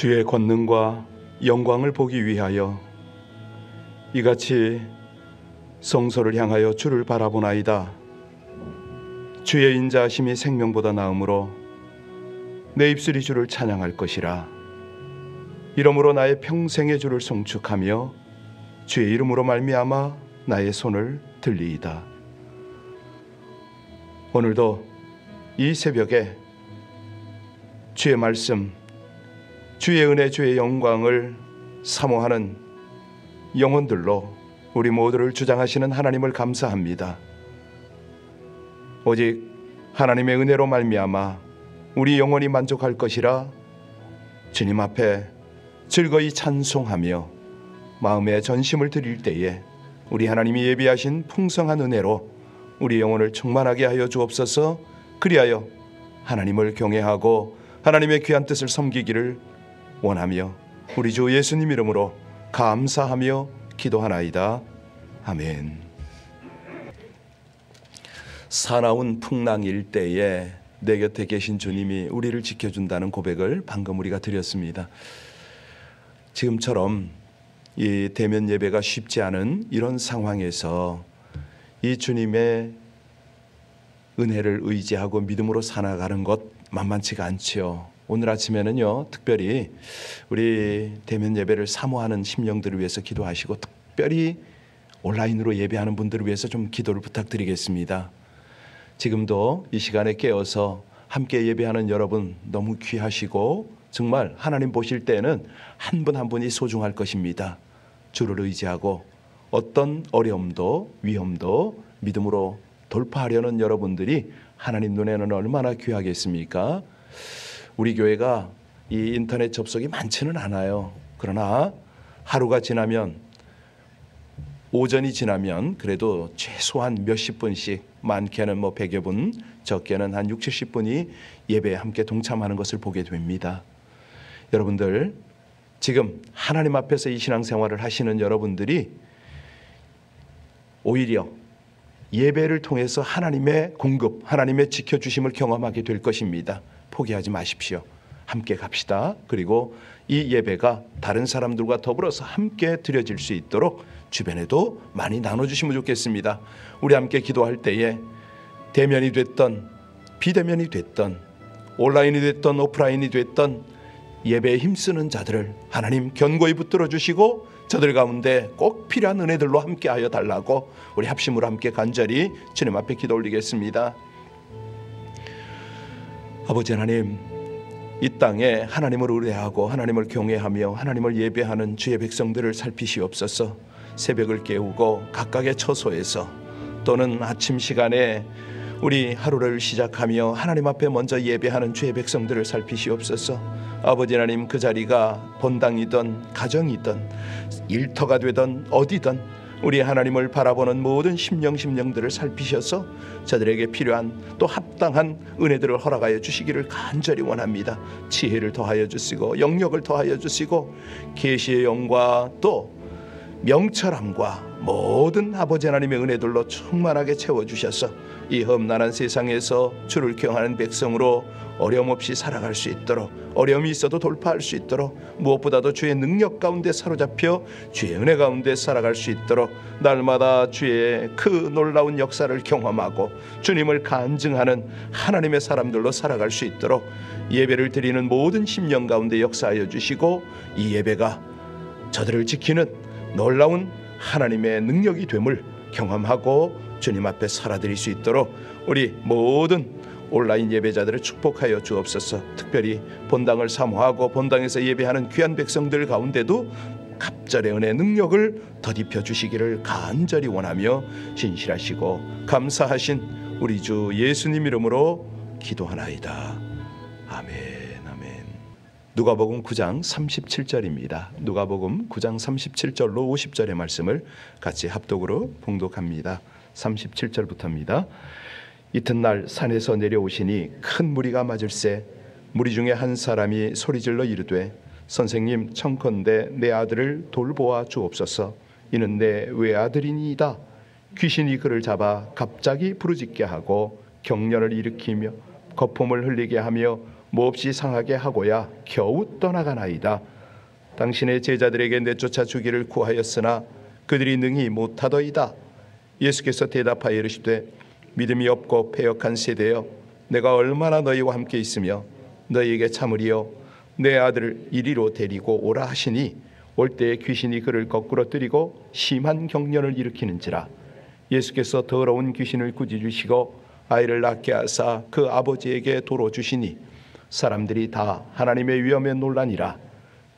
주의 권능과 영광을 보기 위하여 이같이 성소를 향하여 주를 바라보나이다. 주의 인자하심이 생명보다 나음으로 내 입술이 주를 찬양할 것이라. 이러므로 나의 평생의 주를 송축하며 주의 이름으로 말미암아 나의 손을 들리이다. 오늘도 이 새벽에 주의 말씀, 주의 은혜, 주의 영광을 사모하는 영혼들로 우리 모두를 주장하시는 하나님을 감사합니다. 오직 하나님의 은혜로 말미암아 우리 영혼이 만족할 것이라 주님 앞에 즐거이 찬송하며 마음의 전심을 드릴 때에 우리 하나님이 예비하신 풍성한 은혜로 우리 영혼을 충만하게 하여 주옵소서. 그리하여 하나님을 경외하고 하나님의 귀한 뜻을 섬기기를 원하며 우리 주 예수님 이름으로 감사하며 기도하나이다. 아멘. 사나운 풍랑 일대에 내 곁에 계신 주님이 우리를 지켜준다는 고백을 방금 우리가 드렸습니다. 지금처럼 이 대면 예배가 쉽지 않은 이런 상황에서 이 주님의 은혜를 의지하고 믿음으로 살아가는 것 만만치가 않지요. 오늘 아침에는요, 특별히 우리 대면 예배를 사모하는 심령들을 위해서 기도하시고, 특별히 온라인으로 예배하는 분들을 위해서 좀 기도를 부탁드리겠습니다. 지금도 이 시간에 깨어서 함께 예배하는 여러분 너무 귀하시고 정말 하나님 보실 때는 한 분 한 분이 소중할 것입니다. 주를 의지하고 어떤 어려움도 위험도 믿음으로 돌파하려는 여러분들이 하나님 눈에는 얼마나 귀하겠습니까? 우리 교회가 이 인터넷 접속이 많지는 않아요. 그러나 하루가 지나면, 오전이 지나면 그래도 최소한 몇십 분씩, 많게는 뭐 100여 분, 적게는 한 60, 70분이 예배에 함께 동참하는 것을 보게 됩니다. 여러분들, 지금 하나님 앞에서 이 신앙생활을 하시는 여러분들이 오히려 예배를 통해서 하나님의 공급, 하나님의 지켜주심을 경험하게 될 것입니다. 포기하지 마십시오. 함께 갑시다. 그리고 이 예배가 다른 사람들과 더불어서 함께 드려질 수 있도록 주변에도 많이 나눠주시면 좋겠습니다. 우리 함께 기도할 때에 대면이 됐던 비대면이 됐던 온라인이 됐던 오프라인이 됐던 예배에 힘쓰는 자들을 하나님 견고히 붙들어 주시고 저들 가운데 꼭 필요한 은혜들로 함께하여 달라고 우리 합심으로 함께 간절히 주님 앞에 기도 올리겠습니다. 아버지 하나님, 이 땅에 하나님을 의뢰하고 하나님을 경외하며 하나님을 예배하는 주의 백성들을 살피시옵소서. 새벽을 깨우고 각각의 처소에서 또는 아침 시간에 우리 하루를 시작하며 하나님 앞에 먼저 예배하는 주의 백성들을 살피시옵소서. 아버지 하나님, 그 자리가 본당이든 가정이든 일터가 되든 어디든 우리 하나님을 바라보는 모든 심령들을 살피셔서 저들에게 필요한 또 합당한 은혜들을 허락하여 주시기를 간절히 원합니다. 지혜를 더하여 주시고 영력을 더하여 주시고 계시의 영과 또 명철함과 모든 아버지 하나님의 은혜들로 충만하게 채워주셔서 이 험난한 세상에서 주를 경하는 백성으로 어려움 없이 살아갈 수 있도록, 어려움이 있어도 돌파할 수 있도록, 무엇보다도 주의 능력 가운데 사로잡혀 주의 은혜 가운데 살아갈 수 있도록 날마다 주의 그 놀라운 역사를 경험하고 주님을 간증하는 하나님의 사람들로 살아갈 수 있도록 예배를 드리는 모든 심령 가운데 역사하여 주시고 이 예배가 저들을 지키는 놀라운 하나님의 능력이 됨을 경험하고 주님 앞에 살아드릴 수 있도록 우리 모든 온라인 예배자들을 축복하여 주옵소서. 특별히 본당을 사모하고 본당에서 예배하는 귀한 백성들 가운데도 갑절의 은혜 능력을 덧입혀 주시기를 간절히 원하며 신실하시고 감사하신 우리 주 예수님 이름으로 기도하나이다. 아멘. 누가복음 9장 37절입니다. 누가복음 9장 37절로 50절의 말씀을 같이 합독으로 봉독합니다. 37절부터입니다. 이튿날 산에서 내려오시니 큰 무리가 맞을세 무리 중에 한 사람이 소리질러 이르되 선생님, 청컨대 내 아들을 돌보아 주옵소서. 이는 내 외아들이니이다. 귀신이 그를 잡아 갑자기 부르짖게 하고 경련을 일으키며 거품을 흘리게 하며 몹시 상하게 하고야 겨우 떠나가나이다. 당신의 제자들에게 내쫓아 주기를 구하였으나 그들이 능히 못하더이다. 예수께서 대답하여 이르시되 믿음이 없고 패역한 세대여, 내가 얼마나 너희와 함께 있으며 너희에게 참으리요. 내 아들을 이리로 데리고 오라 하시니 올 때에 귀신이 그를 거꾸로 뜨리고 심한 경련을 일으키는지라. 예수께서 더러운 귀신을 꾸짖으시고 아이를 낳게 하사 그 아버지에게 도로 주시니 사람들이 다 하나님의 위엄에 놀라니라.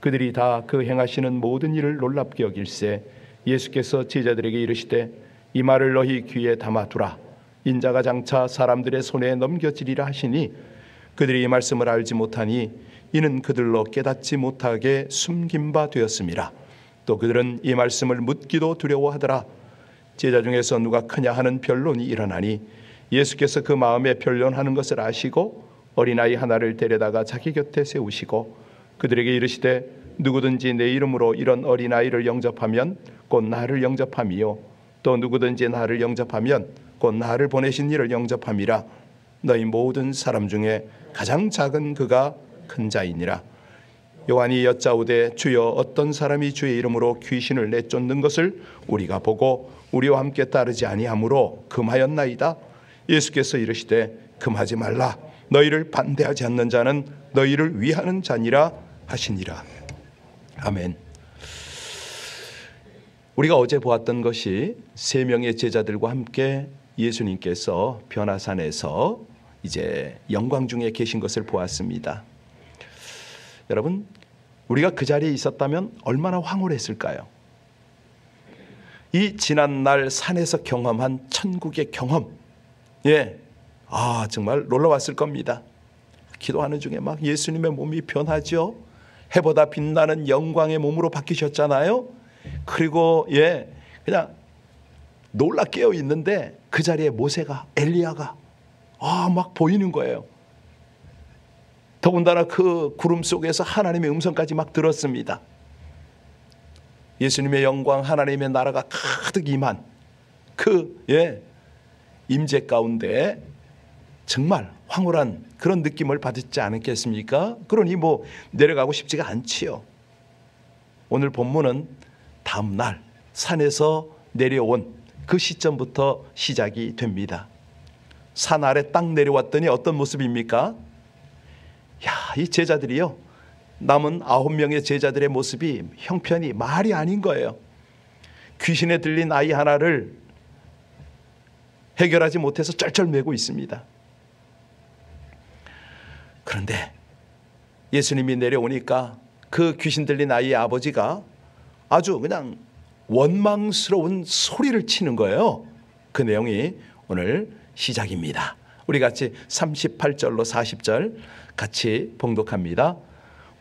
그들이 다 그 행하시는 모든 일을 놀랍게 여길세 예수께서 제자들에게 이르시되 이 말을 너희 귀에 담아두라. 인자가 장차 사람들의 손에 넘겨지리라 하시니 그들이 이 말씀을 알지 못하니 이는 그들로 깨닫지 못하게 숨긴 바 되었음이라. 또 그들은 이 말씀을 묻기도 두려워하더라. 제자 중에서 누가 크냐 하는 변론이 일어나니 예수께서 그 마음에 변론하는 것을 아시고 어린아이 하나를 데려다가 자기 곁에 세우시고 그들에게 이르시되 누구든지 내 이름으로 이런 어린아이를 영접하면 곧 나를 영접함이요 또 누구든지 나를 영접하면 곧 나를 보내신 이를 영접함이라. 너희 모든 사람 중에 가장 작은 그가 큰 자이니라. 요한이 여짜오되 주여 어떤 사람이 주의 이름으로 귀신을 내쫓는 것을 우리가 보고 우리와 함께 따르지 아니하므로 금하였나이다. 예수께서 이르시되 금하지 말라. 너희를 반대하지 않는 자는 너희를 위하는 자니라 하시니라. 아멘. 우리가 어제 보았던 것이 세 명의 제자들과 함께 예수님께서 변화산에서 이제 영광 중에 계신 것을 보았습니다. 여러분, 우리가 그 자리에 있었다면 얼마나 황홀했을까요? 이 지난날 산에서 경험한 천국의 경험, 정말 놀라웠을 겁니다. 기도하는 중에 막 예수님의 몸이 변하죠. 해보다 빛나는 영광의 몸으로 바뀌셨잖아요. 그리고 그냥 놀라 깨어 있는데 그 자리에 모세가, 엘리야가 막 보이는 거예요. 더군다나 그 구름 속에서 하나님의 음성까지 막 들었습니다. 예수님의 영광, 하나님의 나라가 가득 임한 그 임재 가운데 정말 황홀한 그런 느낌을 받았지 않겠습니까? 그러니 내려가고 싶지가 않지요. 오늘 본문은 다음 날 산에서 내려온 그 시점부터 시작이 됩니다. 산 아래 딱 내려왔더니 어떤 모습입니까? 이 제자들이요, 남은 9명의 제자들의 모습이 형편이 말이 아닌 거예요. 귀신에 들린 아이 하나를 해결하지 못해서 쩔쩔매고 있습니다. 그런데 예수님이 내려오니까 그 귀신 들린 아이의 아버지가 아주 그냥 원망스러운 소리를 치는 거예요. 그 내용이 오늘 시작입니다. 우리 같이 38절로 40절 같이 봉독합니다.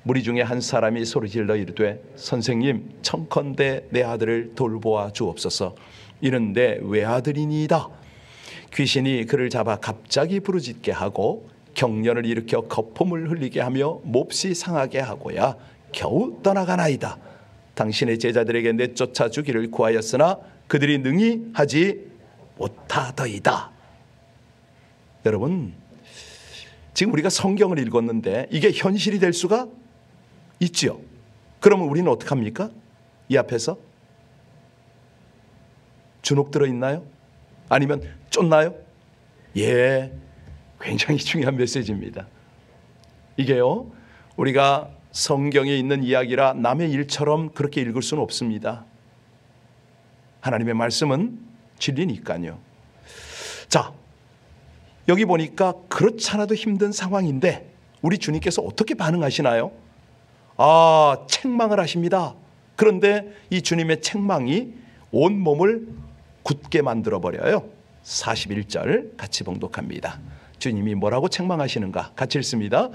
무리 중에 한 사람이 소리질러 이르되 선생님, 청컨대 내 아들을 돌보아 주옵소서. 이는 내 외아들이니이다. 귀신이 그를 잡아 갑자기 부르짖게 하고 경련을 일으켜 거품을 흘리게 하며 몹시 상하게 하고야 겨우 떠나가나이다. 당신의 제자들에게 내쫓아 주기를 구하였으나 그들이 능히 하지 못하더이다. 여러분, 지금 우리가 성경을 읽었는데 이게 현실이 될 수가 있지요. 그러면 우리는 어떡합니까? 이 앞에서 주눅 들어 있나요? 아니면 쫓나요? 굉장히 중요한 메시지입니다. 이게요, 우리가 성경에 있는 이야기라 남의 일처럼 그렇게 읽을 수는 없습니다. 하나님의 말씀은 진리니까요. 자, 여기 보니까 그렇잖아도 힘든 상황인데 우리 주님께서 어떻게 반응하시나요? 책망을 하십니다. 그런데 이 주님의 책망이 온 몸을 굳게 만들어버려요. 41절 같이 봉독합니다. 주님이 뭐라고 책망하시는가? 같이 읽습니다.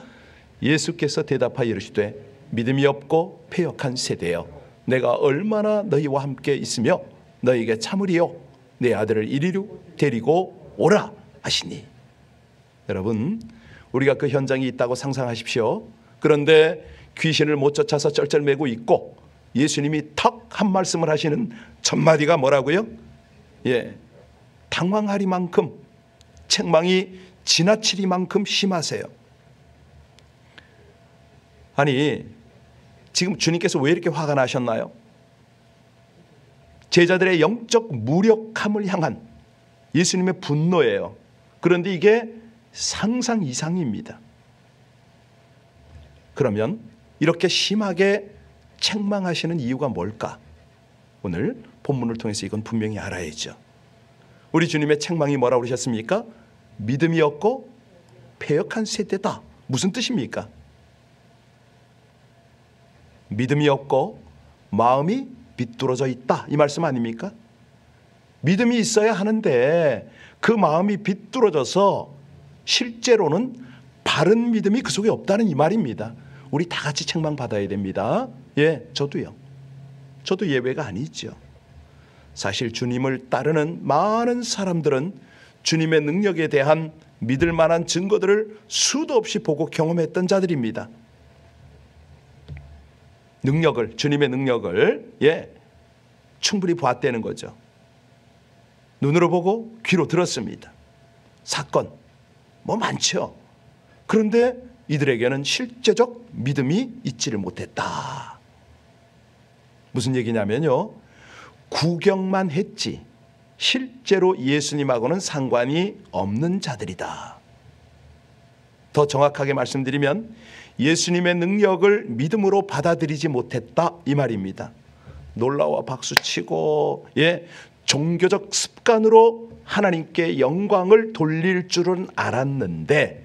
예수께서 대답하여 이르시되 믿음이 없고 패역한 세대여, 내가 얼마나 너희와 함께 있으며 너희에게 참으리요. 내 아들을 이리로 데리고 오라 하시니. 여러분, 우리가 그 현장에 있다고 상상하십시오. 그런데 귀신을 못 쫓아서 쩔쩔매고 있고 예수님이 턱 한 말씀을 하시는 첫 마디가 뭐라고요? 당황하리만큼, 책망이 지나치리만큼 심하세요. 아니, 지금 주님께서 왜 이렇게 화가 나셨나요? 제자들의 영적 무력함을 향한 예수님의 분노예요. 그런데 이게 상상 이상입니다. 그러면 이렇게 심하게 책망하시는 이유가 뭘까? 오늘 본문을 통해서 이건 분명히 알아야죠. 우리 주님의 책망이 뭐라고 그러셨습니까? 믿음이 없고 패역한 세대다. 무슨 뜻입니까? 믿음이 없고 마음이 비뚤어져 있다, 이 말씀 아닙니까? 믿음이 있어야 하는데 그 마음이 비뚤어져서 실제로는 바른 믿음이 그 속에 없다는 이 말입니다. 우리 다 같이 책망받아야 됩니다. 예, 저도요. 저도 예외가 아니죠. 사실 주님을 따르는 많은 사람들은 주님의 능력에 대한 믿을 만한 증거들을 수도 없이 보고 경험했던 자들입니다. 주님의 능력을 충분히 봤다는 거죠. 눈으로 보고 귀로 들었습니다. 사건 뭐 많죠. 그런데 이들에게는 실제적 믿음이 있지를 못했다. 무슨 얘기냐면요, 구경만 했지 실제로 예수님하고는 상관이 없는 자들이다. 더 정확하게 말씀드리면 예수님의 능력을 믿음으로 받아들이지 못했다, 이 말입니다. 놀라워 박수치고 종교적 습관으로 하나님께 영광을 돌릴 줄은 알았는데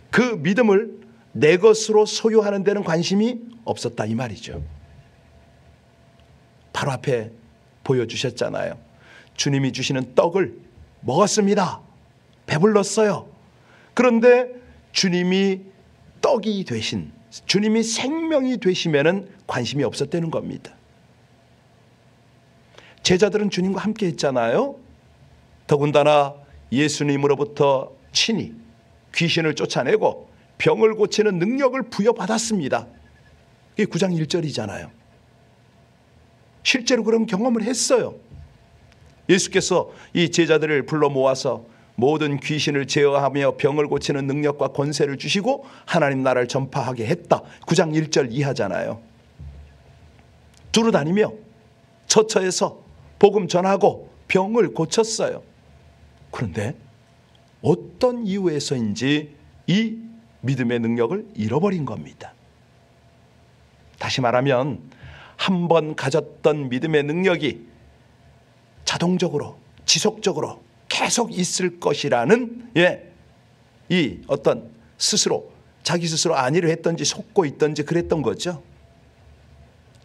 그 믿음을 내 것으로 소유하는 데는 관심이 없었다, 이 말이죠. 바로 앞에 보여주셨잖아요. 주님이 주시는 떡을 먹었습니다. 배불렀어요. 그런데 주님이 떡이 되신, 주님이 생명이 되시면은 관심이 없었다는 겁니다. 제자들은 주님과 함께 했잖아요. 더군다나 예수님으로부터 친히 귀신을 쫓아내고 병을 고치는 능력을 부여받았습니다. 이게 9장 1절이잖아요. 실제로 그런 경험을 했어요. 예수께서 이 제자들을 불러 모아서 모든 귀신을 제어하며 병을 고치는 능력과 권세를 주시고 하나님 나라를 전파하게 했다. 9장 1절 이하잖아요. 두루 다니며 처처에서 복음 전하고 병을 고쳤어요. 그런데 어떤 이유에서인지 이 믿음의 능력을 잃어버린 겁니다. 다시 말하면 한 번 가졌던 믿음의 능력이 자동적으로 지속적으로 계속 있을 것이라는 이 어떤 스스로 자기 스스로 아니를 했던지 속고 있던지 그랬던 거죠.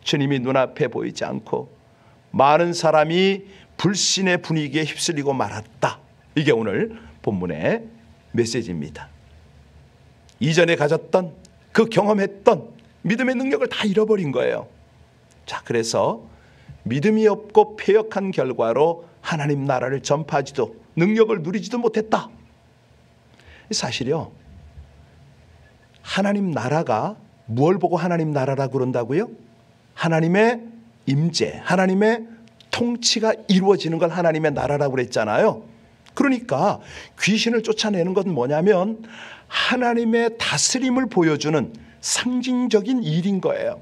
주님이 눈앞에 보이지 않고 많은 사람이 불신의 분위기에 휩쓸리고 말았다. 이게 오늘 본문의 메시지입니다. 이전에 가졌던 그 경험했던 믿음의 능력을 다 잃어버린 거예요. 자, 그래서 믿음이 없고 패역한 결과로 하나님 나라를 전파하지도 능력을 누리지도 못했다. 사실요, 하나님 나라가 무엇을 보고 하나님 나라라고 그런다고요? 하나님의 임재, 하나님의 통치가 이루어지는 걸 하나님의 나라라고 그랬잖아요. 그러니까 귀신을 쫓아내는 건 뭐냐면 하나님의 다스림을 보여주는 상징적인 일인 거예요.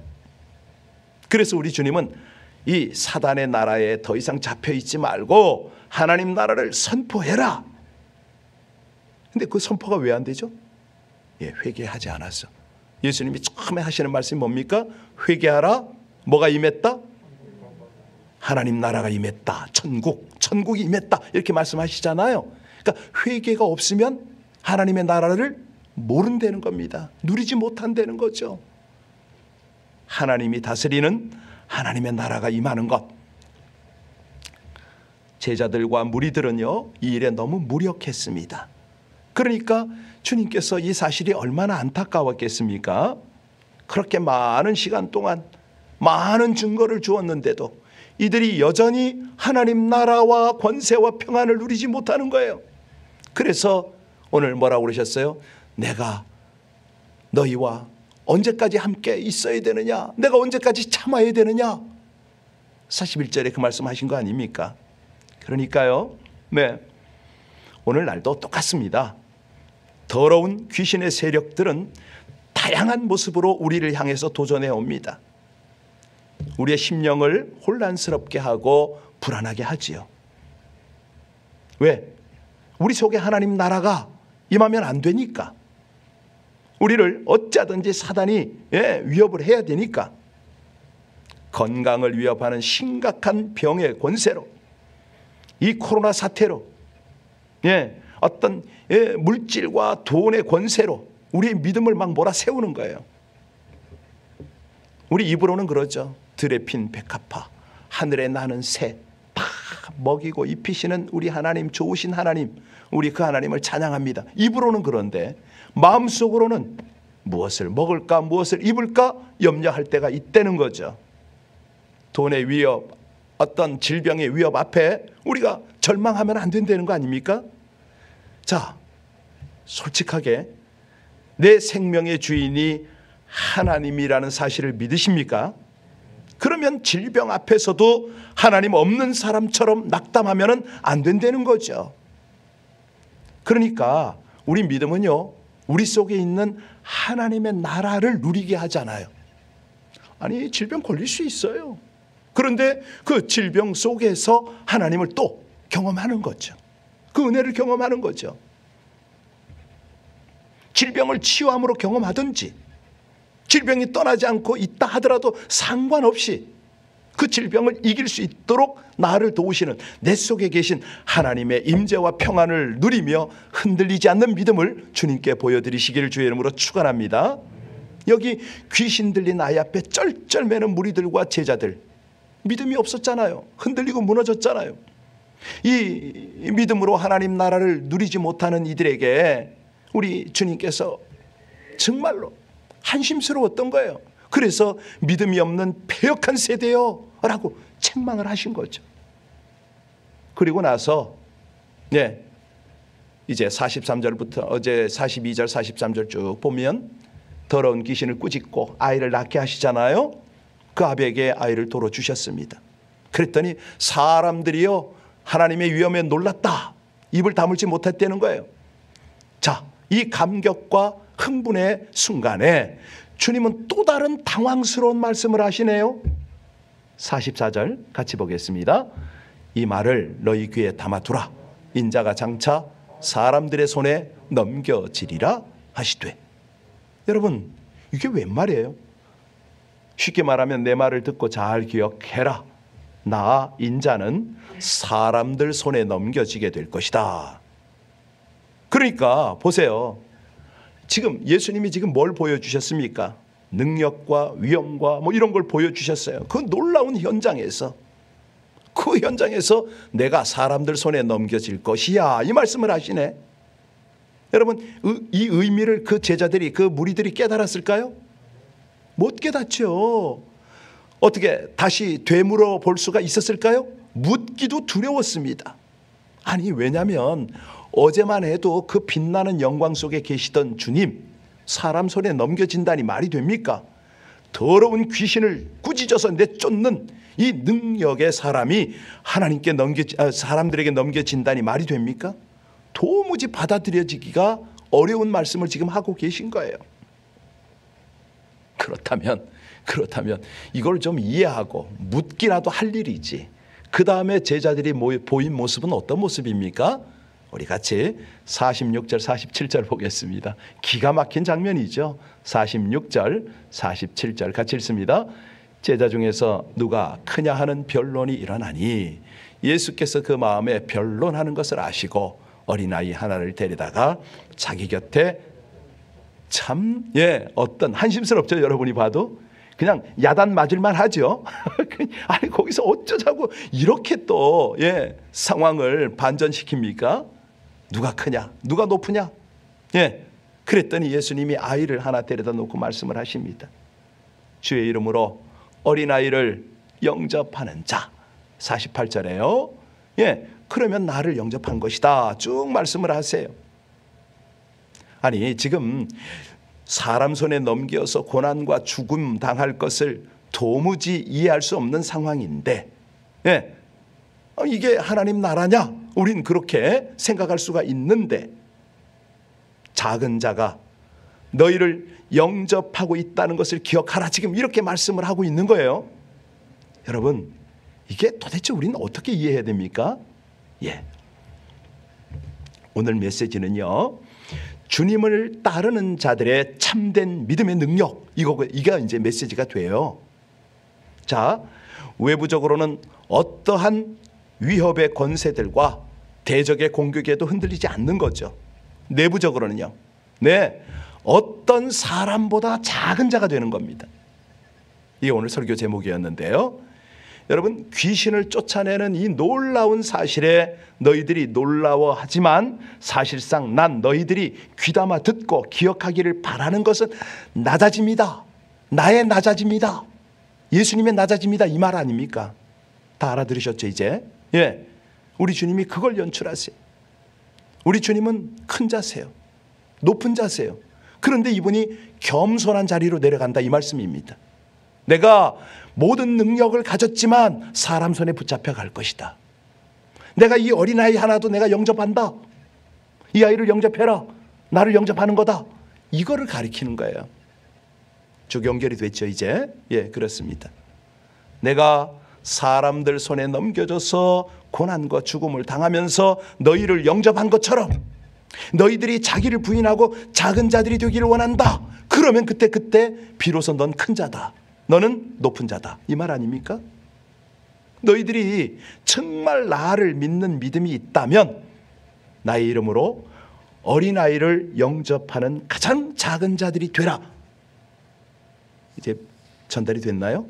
그래서 우리 주님은 이 사단의 나라에 더 이상 잡혀있지 말고 하나님 나라를 선포해라. 근데 그 선포가 왜 안 되죠? 회개하지 않았어. 예수님이 처음에 하시는 말씀이 뭡니까? 회개하라. 뭐가 임했다? 하나님 나라가 임했다. 천국이 임했다. 이렇게 말씀하시잖아요. 그러니까 회개가 없으면 하나님의 나라를 모른다는 겁니다. 누리지 못한다는 거죠. 하나님이 다스리는 하나님의 나라가 임하는 것. 제자들과 무리들은요, 이 일에 너무 무력했습니다. 그러니까 주님께서 이 사실이 얼마나 안타까웠겠습니까? 그렇게 많은 시간 동안 많은 증거를 주었는데도 이들이 여전히 하나님 나라와 권세와 평안을 누리지 못하는 거예요. 그래서 오늘 뭐라고 그러셨어요? 내가 너희와 언제까지 함께 있어야 되느냐? 내가 언제까지 참아야 되느냐? 41절에 그 말씀하신 거 아닙니까? 그러니까요, 오늘날도 똑같습니다. 더러운 귀신의 세력들은 다양한 모습으로 우리를 향해서 도전해 옵니다. 우리의 심령을 혼란스럽게 하고 불안하게 하지요. 왜? 우리 속에 하나님 나라가 임하면 안 되니까. 우리를 어찌하든지 사단이 위협을 해야 되니까. 건강을 위협하는 심각한 병의 권세로, 이 코로나 사태로, 어떤 물질과 돈의 권세로 우리의 믿음을 막 몰아세우는 거예요. 우리 입으로는 그러죠. 들에 핀 백합화, 하늘에 나는 새 다 먹이고 입히시는 우리 하나님, 좋으신 하나님, 우리 그 하나님을 찬양합니다. 입으로는 그런데 마음속으로는 무엇을 먹을까, 무엇을 입을까 염려할 때가 있다는 거죠. 돈의 위협, 어떤 질병의 위협 앞에 우리가 절망하면 안 된다는 거 아닙니까? 자, 솔직하게 내 생명의 주인이 하나님이라는 사실을 믿으십니까? 그러면 질병 앞에서도 하나님 없는 사람처럼 낙담하면 안 된다는 거죠. 그러니까 우리 믿음은요, 우리 속에 있는 하나님의 나라를 누리게 하잖아요. 아니, 질병 걸릴 수 있어요. 그런데 그 질병 속에서 하나님을 또 경험하는 거죠. 그 은혜를 경험하는 거죠. 질병을 치유함으로 경험하든지, 질병이 떠나지 않고 있다 하더라도 상관없이 그 질병을 이길 수 있도록 나를 도우시는 내 속에 계신 하나님의 임재와 평안을 누리며 흔들리지 않는 믿음을 주님께 보여드리시기를 주의 이름으로 축원합니다. 여기 귀신 들린 아이 앞에 쩔쩔매는 무리들과 제자들, 믿음이 없었잖아요. 흔들리고 무너졌잖아요. 이 믿음으로 하나님 나라를 누리지 못하는 이들에게 우리 주님께서 정말로 한심스러웠던 거예요. 그래서 믿음이 없는 패역한 세대요 라고 책망을 하신 거죠. 그리고 나서 이제 43절부터 어제 42절 43절 쭉 보면 더러운 귀신을 꾸짖고 아이를 낳게 하시잖아요. 그 아비에게 아이를 도로 주셨습니다. 그랬더니 사람들이요, 하나님의 위엄에 놀랐다, 입을 다물지 못했다는 거예요. 자, 이 감격과 흥분의 순간에 주님은 또 다른 당황스러운 말씀을 하시네요. 44절 같이 보겠습니다. 이 말을 너희 귀에 담아두라. 인자가 장차 사람들의 손에 넘겨지리라 하시되. 여러분, 이게 웬 말이에요? 쉽게 말하면 내 말을 듣고 잘 기억해라. 나 인자는 사람들 손에 넘겨지게 될 것이다. 그러니까 보세요. 지금 예수님이 지금 뭘 보여주셨습니까? 능력과 위엄과 뭐 이런 걸 보여주셨어요. 그 놀라운 현장에서, 그 현장에서 내가 사람들 손에 넘겨질 것이야, 이 말씀을 하시네. 여러분, 이 의미를 그 제자들이, 그 무리들이 깨달았을까요? 못 깨닫죠. 어떻게 다시 되물어 볼 수가 있었을까요? 묻기도 두려웠습니다. 아니, 왜냐하면 어제만 해도 그 빛나는 영광 속에 계시던 주님, 사람 손에 넘겨진다니 말이 됩니까? 더러운 귀신을 꾸짖어서 내쫓는 이 능력의 사람이 하나님께 사람들에게 넘겨진다니 말이 됩니까? 도무지 받아들여지기가 어려운 말씀을 지금 하고 계신 거예요. 그렇다면 이걸 좀 이해하고 묻기라도 할 일이지. 그 다음에 제자들이 보인 모습은 어떤 모습입니까? 우리 같이 46절 47절 보겠습니다. 기가 막힌 장면이죠. 46절 47절 같이 읽습니다. 제자 중에서 누가 크냐 하는 변론이 일어나니 예수께서 그 마음에 변론하는 것을 아시고 어린아이 하나를 데려다가 자기 곁에 어떤 한심스럽죠. 여러분이 봐도 그냥 야단 맞을만 하죠. 아니, 거기서 어쩌자고 이렇게 또 상황을 반전시킵니까? 누가 크냐, 누가 높으냐? 그랬더니 예수님이 아이를 하나 데려다 놓고 말씀을 하십니다. 주의 이름으로 어린아이를 영접하는 자. 48절에요. 그러면 나를 영접한 것이다, 쭉 말씀을 하세요. 아니, 지금 사람 손에 넘겨서 고난과 죽음 당할 것을 도무지 이해할 수 없는 상황인데, 이게 하나님 나라냐? 우린 그렇게 생각할 수가 있는데, 작은 자가 너희를 영접하고 있다는 것을 기억하라. 지금 이렇게 말씀을 하고 있는 거예요. 여러분, 이게 도대체 우리는 어떻게 이해해야 됩니까? 오늘 메시지는요, 주님을 따르는 자들의 참된 믿음의 능력, 이게 이제 메시지가 돼요. 자, 외부적으로는 어떠한 위협의 권세들과 대적의 공격에도 흔들리지 않는 거죠. 내부적으로는요, 어떤 사람보다 작은 자가 되는 겁니다. 이게 오늘 설교 제목이었는데요. 여러분, 귀신을 쫓아내는 이 놀라운 사실에 너희들이 놀라워하지만 사실상 난 너희들이 귀담아 듣고 기억하기를 바라는 것은 낮아집니다. 나의 낮아집니다. 예수님의 낮아집니다. 이 말 아닙니까? 다 알아들으셨죠 이제? 우리 주님이 그걸 연출하세요. 우리 주님은 큰 자세요. 높은 자세요. 그런데 이분이 겸손한 자리로 내려간다, 이 말씀입니다. 내가 모든 능력을 가졌지만 사람 손에 붙잡혀 갈 것이다. 내가 이 어린아이 하나도 내가 영접한다. 이 아이를 영접해라. 나를 영접하는 거다. 이거를 가리키는 거예요. 쭉 연결이 됐죠 이제? 그렇습니다. 내가 사람들 손에 넘겨져서 고난과 죽음을 당하면서 너희를 영접한 것처럼 너희들이 자기를 부인하고 작은 자들이 되기를 원한다. 그러면 그때 비로소 넌 큰 자다. 너는 높은 자다. 이 말 아닙니까? 너희들이 정말 나를 믿는 믿음이 있다면 나의 이름으로 어린아이를 영접하는 가장 작은 자들이 되라. 이제 전달이 됐나요?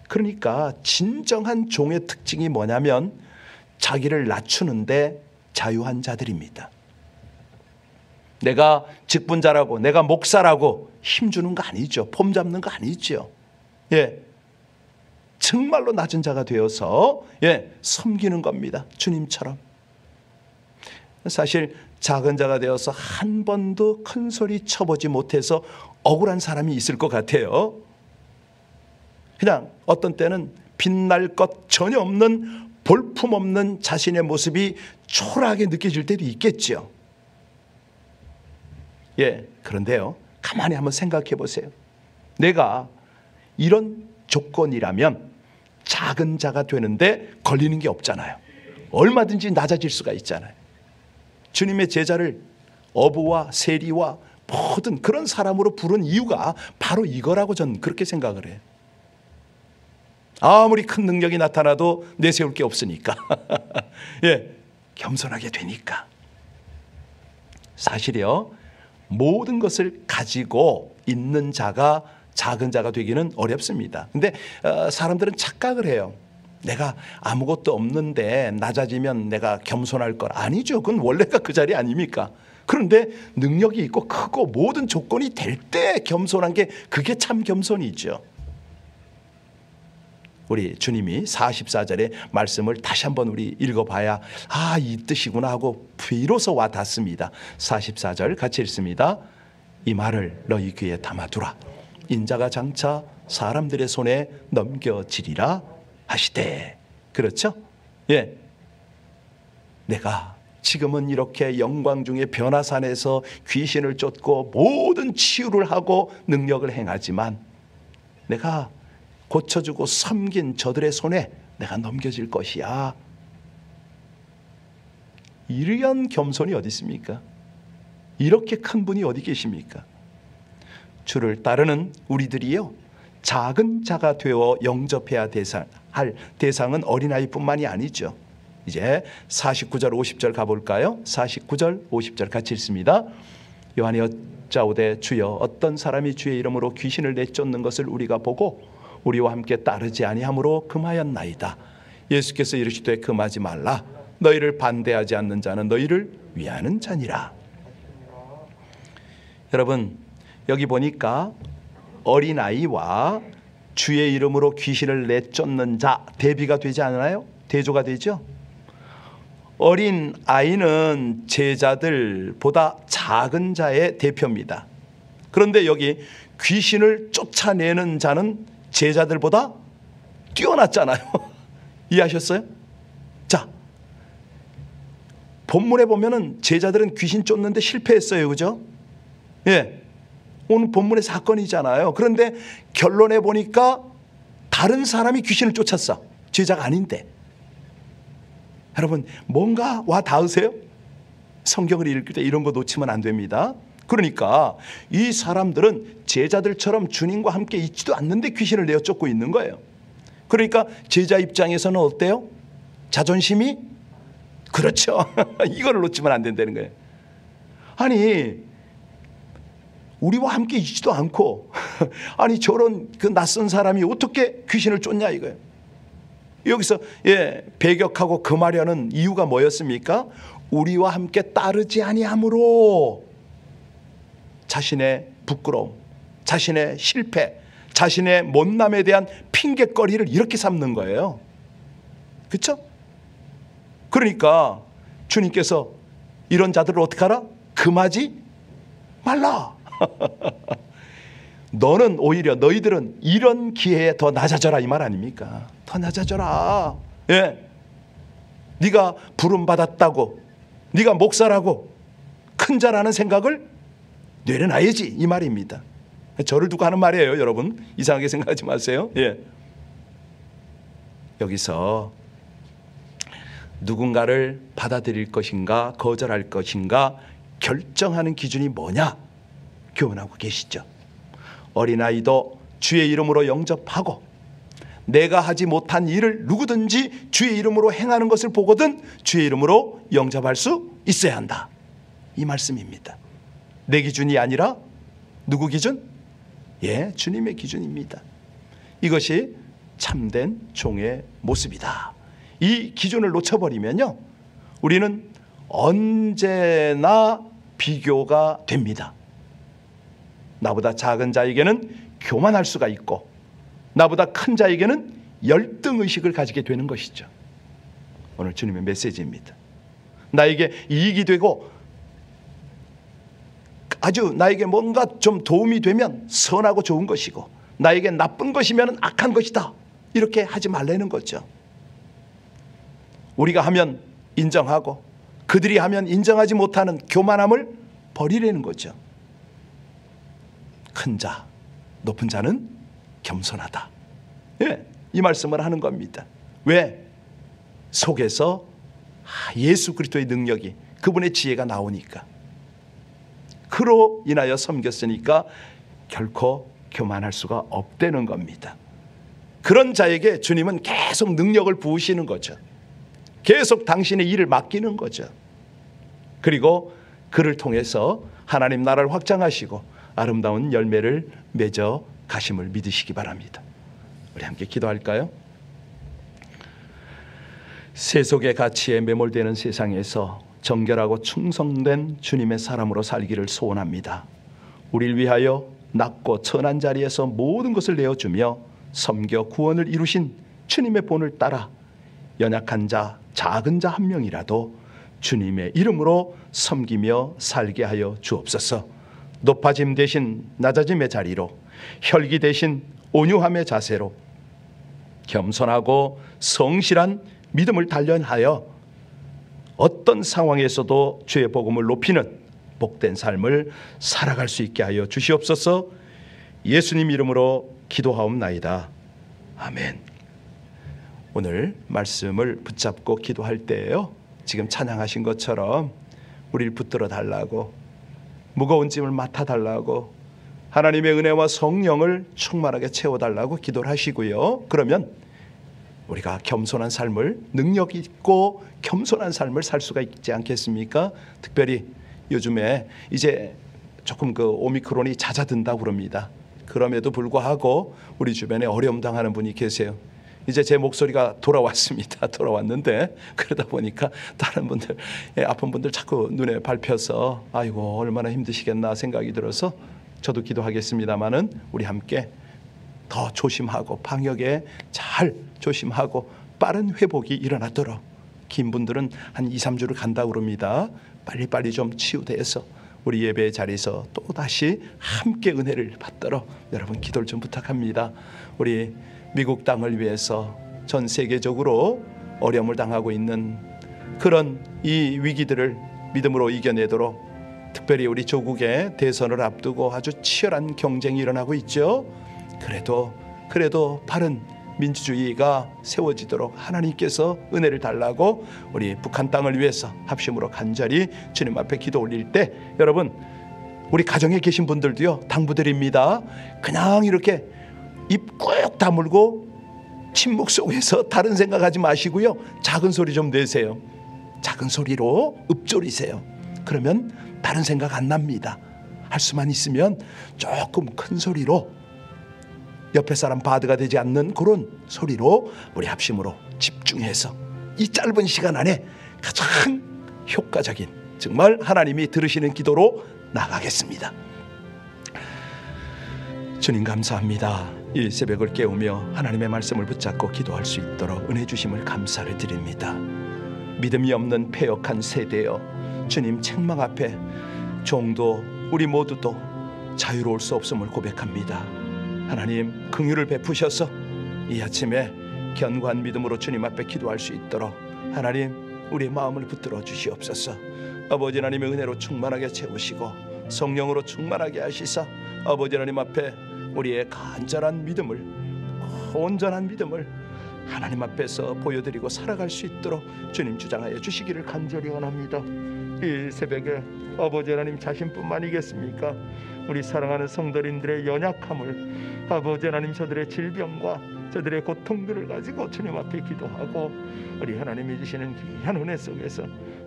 그러니까 진정한 종의 특징이 뭐냐면 자기를 낮추는데 자유한 자들입니다. 내가 직분자라고, 내가 목사라고 힘주는 거 아니죠. 폼 잡는 거 아니죠. 정말로 낮은 자가 되어서 섬기는 겁니다. 주님처럼. 사실 작은 자가 되어서 한 번도 큰 소리 쳐보지 못해서 억울한 사람이 있을 것 같아요. 그냥 어떤 때는 빛날 것 전혀 없는, 볼품없는 자신의 모습이 초라하게 느껴질 때도 있겠죠. 그런데요, 가만히 한번 생각해 보세요. 내가 이런 조건이라면 작은 자가 되는데 걸리는 게 없잖아요. 얼마든지 낮아질 수가 있잖아요. 주님의 제자를 어부와 세리와 모든 그런 사람으로 부른 이유가 바로 이거라고 저는 그렇게 생각을 해요. 아무리 큰 능력이 나타나도 내세울 게 없으니까. 겸손하게 되니까. 사실이요, 모든 것을 가지고 있는 자가 작은 자가 되기는 어렵습니다. 근데 사람들은 착각을 해요. 내가 아무것도 없는데 낮아지면 내가 겸손할 걸. 아니죠. 그건 원래가 그 자리 아닙니까? 그런데 능력이 있고 크고 모든 조건이 될 때 겸손한 게, 그게 참 겸손이죠. 우리 주님이 44절의 말씀을 다시 한번 우리 읽어봐야 이 뜻이구나 하고 비로소 와 닿습니다. 44절 같이 읽습니다. 이 말을 너희 귀에 담아두라. 인자가 장차 사람들의 손에 넘겨지리라 하시되. 그렇죠? 내가 지금은 이렇게 영광 중에 변화산에서 귀신을 쫓고 모든 치유를 하고 능력을 행하지만 내가 고쳐주고 섬긴 저들의 손에 내가 넘겨질 것이야. 이러한 겸손이 어디 있습니까? 이렇게 큰 분이 어디 계십니까? 주를 따르는 우리들이요, 작은 자가 되어 영접해야 할 대상은 어린아이뿐만이 아니죠. 이제 49절 50절 가볼까요? 49절 50절 같이 읽습니다. 요한이 여짜오되 주여 어떤 사람이 주의 이름으로 귀신을 내쫓는 것을 우리가 보고 우리와 함께 따르지 아니함으로 금하였나이다. 예수께서 이르시되 금하지 말라. 너희를 반대하지 않는 자는 너희를 위하는 자니라. 여러분, 여기 보니까 어린아이와 주의 이름으로 귀신을 내쫓는 자 대비가 되지 않나요? 대조가 되죠. 어린아이는 제자들보다 작은 자의 대표입니다. 그런데 여기 귀신을 쫓아내는 자는 제자들보다 뛰어났잖아요. 이해하셨어요? 자, 본문에 보면은 제자들은 귀신 쫓는데 실패했어요. 그죠? 예, 오늘 본문의 사건이잖아요. 그런데 결론에 보니까 다른 사람이 귀신을 쫓았어. 제자가 아닌데. 여러분, 뭔가 와 닿으세요? 성경을 읽을 때 이런 거 놓치면 안 됩니다. 그러니까 이 사람들은 제자들처럼 주님과 함께 있지도 않는데 귀신을 내어 쫓고 있는 거예요. 그러니까 제자 입장에서는 어때요? 자존심이? 그렇죠. 이거를 놓치면 안 된다는 거예요. 아니, 우리와 함께 있지도 않고 아니 저런 그 낯선 사람이 어떻게 귀신을 쫓냐 이거예요. 여기서 배격하고 금하려는 이유가 뭐였습니까? 우리와 함께 따르지 아니함으로 자신의 부끄러움, 자신의 실패, 자신의 못남에 대한 핑계거리를 이렇게 삼는 거예요. 그렇죠? 그러니까 주님께서 이런 자들을 어떻게 하라? 금하지 말라. 너는 오히려 너희들은 이런 기회에 더 낮아져라 이 말 아닙니까? 더 낮아져라. 네가 부름받았다고, 네가 목사라고 큰 자라는 생각을 내려놔야지 이 말입니다. 저를 두고 하는 말이에요. 여러분 이상하게 생각하지 마세요. 여기서 누군가를 받아들일 것인가 거절할 것인가 결정하는 기준이 뭐냐 교훈하고 계시죠. 어린아이도 주의 이름으로 영접하고 내가 하지 못한 일을 누구든지 주의 이름으로 행하는 것을 보거든 주의 이름으로 영접할 수 있어야 한다. 이 말씀입니다. 내 기준이 아니라 누구 기준? 주님의 기준입니다. 이것이 참된 종의 모습이다. 이 기준을 놓쳐버리면요, 우리는 언제나 비교가 됩니다. 나보다 작은 자에게는 교만할 수가 있고 나보다 큰 자에게는 열등의식을 가지게 되는 것이죠. 오늘 주님의 메시지입니다. 나에게 이익이 되고 아주 나에게 뭔가 좀 도움이 되면 선하고 좋은 것이고 나에게 나쁜 것이면 악한 것이다. 이렇게 하지 말라는 거죠. 우리가 하면 인정하고 그들이 하면 인정하지 못하는 교만함을 버리라는 거죠. 큰 자, 높은 자는 겸손하다. 이 말씀을 하는 겁니다. 왜? 속에서 예수 그리스도의 능력이, 그분의 지혜가 나오니까. 그로 인하여 섬겼으니까 결코 교만할 수가 없다는 겁니다. 그런 자에게 주님은 계속 능력을 부으시는 거죠. 계속 당신의 일을 맡기는 거죠. 그리고 그를 통해서 하나님 나라를 확장하시고 아름다운 열매를 맺어 가심을 믿으시기 바랍니다. 우리 함께 기도할까요? 세속의 가치에 매몰되는 세상에서 정결하고 충성된 주님의 사람으로 살기를 소원합니다. 우리를 위하여 낮고 천한 자리에서 모든 것을 내어주며 섬겨 구원을 이루신 주님의 본을 따라 연약한 자, 작은 자 한 명이라도 주님의 이름으로 섬기며 살게 하여 주옵소서. 높아짐 대신 낮아짐의 자리로, 혈기 대신 온유함의 자세로 겸손하고 성실한 믿음을 단련하여 어떤 상황에서도 주의 복음을 높이는 복된 삶을 살아갈 수 있게 하여 주시옵소서. 예수님 이름으로 기도하옵나이다. 아멘. 오늘 말씀을 붙잡고 기도할 때에요, 지금 찬양하신 것처럼 우리를 붙들어 달라고, 무거운 짐을 맡아달라고, 하나님의 은혜와 성령을 충만하게 채워달라고 기도를 하시고요. 그러면 우리가 겸손한 삶을, 능력 있고 겸손한 삶을 살 수가 있지 않겠습니까? 특별히 요즘에 이제 조금 그 오미크론이 잦아든다고 그럽니다. 그럼에도 불구하고 우리 주변에 어려움 당하는 분이 계세요. 이제 제 목소리가 돌아왔습니다. 돌아왔는데 그러다 보니까 다른 분들, 아픈 분들 자꾸 눈에 밟혀서 아이고 얼마나 힘드시겠나 생각이 들어서 저도 기도하겠습니다마는 우리 함께 더 조심하고 방역에 잘 조심하고 빠른 회복이 일어나도록, 긴 분들은 한 2, 3주를 간다고 그럽니다. 빨리빨리 좀 치유돼서 우리 예배의 자리에서 또 다시 함께 은혜를 받도록 여러분 기도를 좀 부탁합니다. 우리 미국 땅을 위해서 전 세계적으로 어려움을 당하고 있는 그런 이 위기들을 믿음으로 이겨내도록 특별히 우리 조국의 대선을 앞두고 아주 치열한 경쟁이 일어나고 있죠. 그래도 바른 민주주의가 세워지도록 하나님께서 은혜를 달라고 우리 북한 땅을 위해서 합심으로 간절히 주님 앞에 기도 올릴 때, 여러분 우리 가정에 계신 분들도요, 당부드립니다. 그냥 이렇게 입 꾹 다물고 침묵 속에서 다른 생각하지 마시고요, 작은 소리 좀 내세요. 작은 소리로 읊조리세요. 그러면 다른 생각 안 납니다. 할 수만 있으면 조금 큰 소리로, 옆에 사람 바드가 되지 않는 그런 소리로 우리 합심으로 집중해서 이 짧은 시간 안에 가장 효과적인, 정말 하나님이 들으시는 기도로 나가겠습니다. 주님 감사합니다. 이 새벽을 깨우며 하나님의 말씀을 붙잡고 기도할 수 있도록 은혜 주심을 감사를 드립니다. 믿음이 없는 패역한 세대여, 주님 책망 앞에 종도 우리 모두도 자유로울 수 없음을 고백합니다. 하나님 긍휼을 베푸셔서 이 아침에 견고한 믿음으로 주님 앞에 기도할 수 있도록 하나님 우리의 마음을 붙들어 주시옵소서. 아버지 하나님의 은혜로 충만하게 채우시고 성령으로 충만하게 하시사 아버지 하나님 앞에 우리의 간절한 믿음을, 온전한 믿음을 하나님 앞에서 보여드리고 살아갈 수 있도록 주님 주장하여 주시기를 간절히 원합니다. 이 새벽에 아버지 하나님 자신뿐만이겠습니까? 우리 사랑하는 성도님들의 연약함을, 아버지 하나님 저들의 질병과 저들의 고통들을 가지고 주님 앞에 기도하고 우리 하나님이 주시는 귀한 은혜 속에서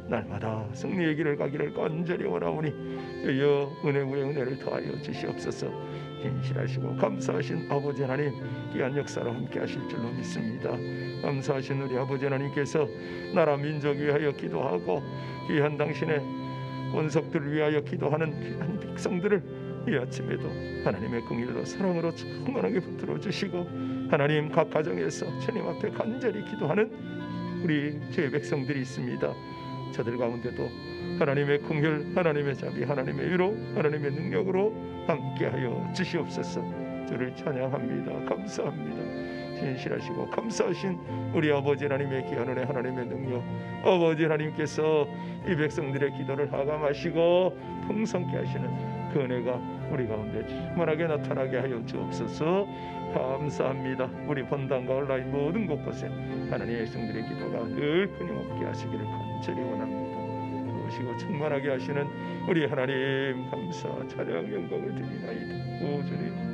날마다 승리의 길을 가기를 간절히 원하오니 주여 은혜 위에 은혜를 더하여 주시옵소서. 진실하시고 감사하신 아버지 하나님, 귀한 역사로 함께 하실 줄로 믿습니다. 감사하신 우리 아버지 하나님께서 나라 민족 위하여 기도하고 귀한 당신의 권속들을 위하여 기도하는 귀한 백성들을 이 아침에도 하나님의 긍휼로 사랑으로 충만하게 붙들어 주시고, 하나님 각 가정에서 주님 앞에 간절히 기도하는 우리 주의 백성들이 있습니다. 저들 가운데도 하나님의 긍휼, 하나님의 자비, 하나님의 위로, 하나님의 능력으로 함께하여 주시옵소서. 주를 찬양합니다. 감사합니다. 진실하시고 감사하신 우리 아버지 하나님의 귀한 은혜, 하나님의 능력, 아버지 하나님께서 이 백성들의 기도를 하감하시고 풍성케 하시는 그 은혜가 우리 가운데 충만하게 나타나게 하여 주옵소서. 감사합니다. 우리 본당과 온라인 모든 곳곳에 하나님의 백성들의 기도가 늘 끊임없게 하시기를 간절히 원합니다. 도우시고 충만하게 하시는 우리 하나님 감사 찬양 영광을 드리나이다. 오 주님